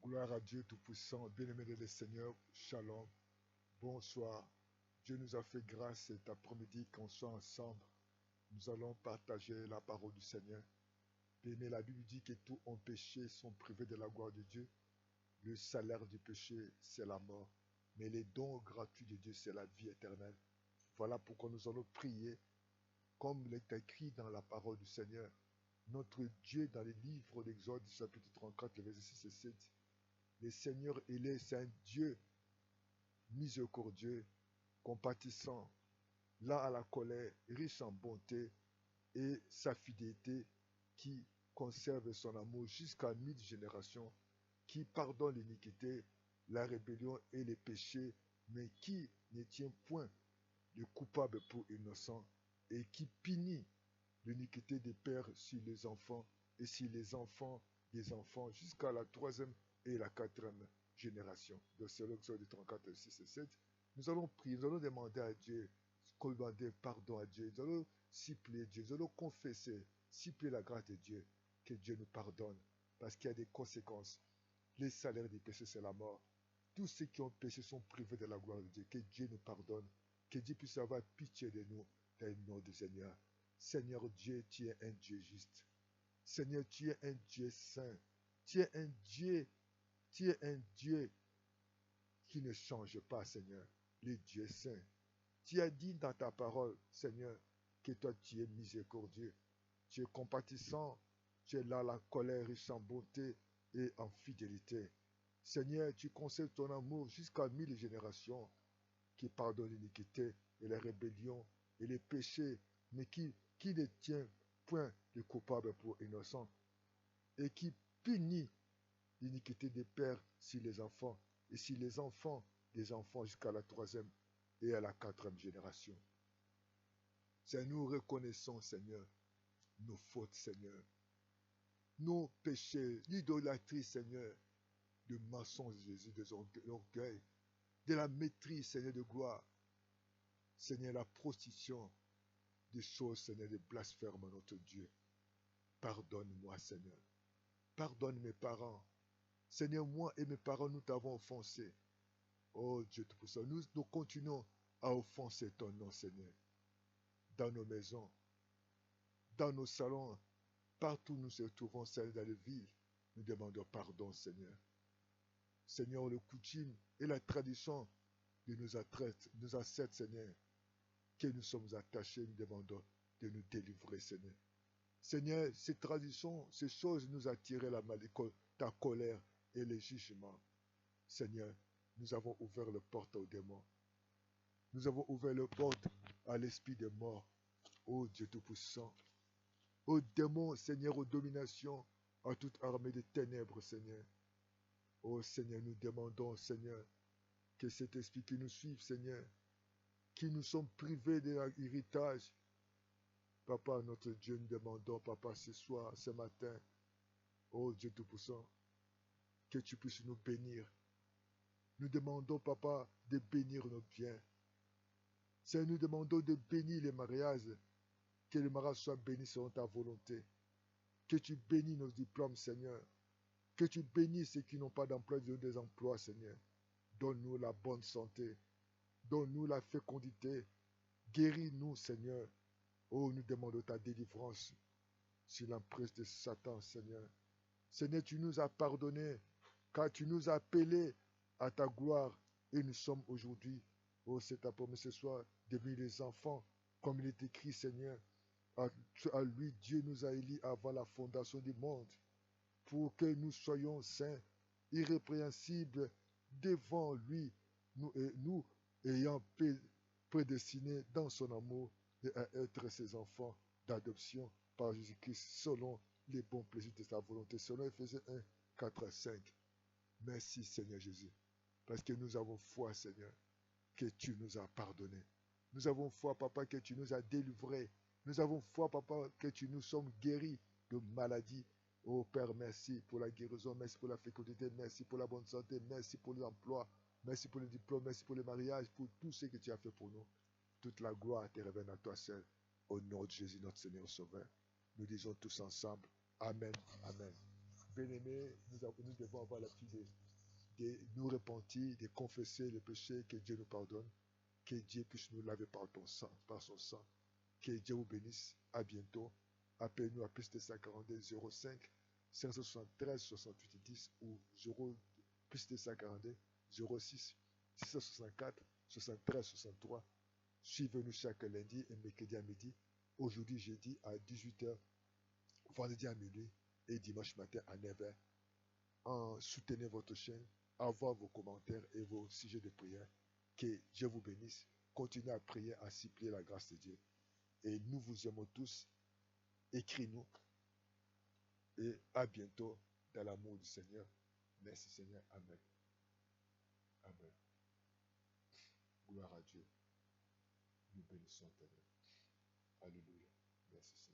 Gloire à Dieu Tout-Puissant, bien-aimé de le Seigneur, Shalom, bonsoir. Dieu nous a fait grâce cet après-midi qu'on soit ensemble. Nous allons partager la parole du Seigneur. Bien-aimé, la Bible dit que tous ont péché, sont privés de la gloire de Dieu. Le salaire du péché, c'est la mort. Mais les dons gratuits de Dieu, c'est la vie éternelle. Voilà pourquoi nous allons prier, comme il est écrit dans la parole du Seigneur. Notre Dieu, dans les livres d'Exode, chapitre 34, le verset 6 et 7, le Seigneur, c'est un Dieu miséricordieux, compatissant, lent à la colère, riche en bonté et sa fidélité qui conserve son amour jusqu'à 1000 générations, qui pardonne l'iniquité, la rébellion et les péchés, mais qui ne tient point de coupable pour innocent et qui punit l'iniquité des pères sur les enfants et sur les enfants des enfants jusqu'à la troisième et la quatrième génération. Donc c'est l'Exode 34, 6 et 7. Nous allons prier, nous allons demander à Dieu, demander pardon à Dieu, nous allons supplier Dieu, nous allons confesser, supplier la grâce de Dieu, que Dieu nous pardonne, parce qu'il y a des conséquences. Les salaires des péchés, c'est la mort. Tous ceux qui ont péché sont privés de la gloire de Dieu. Que Dieu nous pardonne, que Dieu puisse avoir pitié de nous dans le nom du Seigneur. Seigneur Dieu, tu es un Dieu juste. Seigneur, tu es un Dieu saint. Tu es un Dieu, tu es un Dieu qui ne change pas, Seigneur. Le Dieu saint. Tu as dit dans ta parole, Seigneur, que toi tu es miséricordieux. Tu es compatissant. Tu es là la colère riche en bonté et en fidélité. Seigneur, tu conserves ton amour jusqu'à 1000 générations, qui pardonne l'iniquité et la rébellion et les péchés, mais qui ne tient point de coupable pour innocent, et qui punit l'iniquité des pères sur les enfants, et sur les enfants des enfants jusqu'à la troisième et à la quatrième génération. C'est nous reconnaissons, Seigneur, nos fautes, Seigneur, nos péchés, l'idolâtrie, Seigneur, de mensonges, Jésus, de l'orgueil, de la maîtrise, Seigneur, de gloire. Seigneur, la prostitution, des choses, Seigneur, de blasphème à notre Dieu. Pardonne-moi, Seigneur. Pardonne mes parents. Seigneur, moi et mes parents, nous t'avons offensé. Oh Dieu Tout-Puissant, nous continuons à offenser ton nom, Seigneur. Dans nos maisons, dans nos salons, partout où nous nous trouvons, Seigneur, dans les villes, nous demandons pardon, Seigneur. Seigneur, le coutume et la tradition de nos ancêtres, Seigneur, que nous sommes attachés, nous demandons de nous délivrer, Seigneur. Seigneur, ces traditions, ces choses nous attirent ta colère et les jugements. Seigneur, nous avons ouvert la porte aux démons. Nous avons ouvert la porte à l'esprit des morts. Ô Dieu Tout-Puissant, aux démons, Seigneur, aux dominations, à toute armée de ténèbres, Seigneur. Ô Seigneur, nous demandons, Seigneur, que cet esprit qui nous suive, Seigneur, qui nous sommes privés de l'héritage. Papa, notre Dieu, nous demandons, Papa, ce soir, ce matin, ô Dieu Tout-Puissant, que tu puisses nous bénir. Nous demandons, Papa, de bénir nos biens. Seigneur, nous demandons de bénir les mariages, que le mariage soit béni selon ta volonté. Que tu bénis nos diplômes, Seigneur. Que tu bénis ceux qui n'ont pas d'emploi, des emplois, Seigneur. Donne-nous la bonne santé. Donne-nous la fécondité. Guéris-nous, Seigneur. Oh, nous demandons ta délivrance sur l'emprise de Satan, Seigneur. Seigneur, tu nous as pardonné, car tu nous as appelés à ta gloire. Et nous sommes aujourd'hui, oh, c'est après ce soir, devenus les enfants, comme il est écrit, Seigneur. À lui, Dieu nous a élus avant la fondation du monde, pour que nous soyons saints, irrépréhensibles devant lui, nous ayant prédestinés dans son amour et à être ses enfants d'adoption par Jésus-Christ selon les bons plaisirs de sa volonté, selon Ephésiens 1, 4 à 5. Merci Seigneur Jésus, parce que nous avons foi, Seigneur, que tu nous as pardonné. Nous avons foi, Papa, que tu nous as délivrés. Nous avons foi, Papa, que tu nous sommes guéris de maladies. Oh Père, merci pour la guérison, merci pour la fécondité, merci pour la bonne santé, merci pour l'emploi, merci pour le diplôme, merci pour le mariage, pour tout ce que tu as fait pour nous. Toute la gloire te revient à toi seul. Au nom de Jésus, notre Seigneur Sauveur. Nous disons tous ensemble, Amen, Amen. Bien-aimés, nous devons avoir l'habitude de nous repentir, de confesser le péché, que Dieu nous pardonne, que Dieu puisse nous laver par ton sang, par son sang. Que Dieu vous bénisse. À bientôt. Appelez-nous à plus de 142 05 573 68 10 ou 0 plus de 142 06 664 73 63. Suivez-nous chaque lundi et mercredi à midi. Aujourd'hui, jeudi à 18h, vendredi à minuit et dimanche matin à 9h. Soutenez votre chaîne, avoir vos commentaires et vos sujets de prière. Que Dieu vous bénisse. Continuez à prier, à supplier la grâce de Dieu. Et nous vous aimons tous. Écris-nous. Et à bientôt dans l'amour du Seigneur. Merci Seigneur. Amen. Amen. Gloire à Dieu. Nous bénissons ton nom. Alléluia. Merci Seigneur.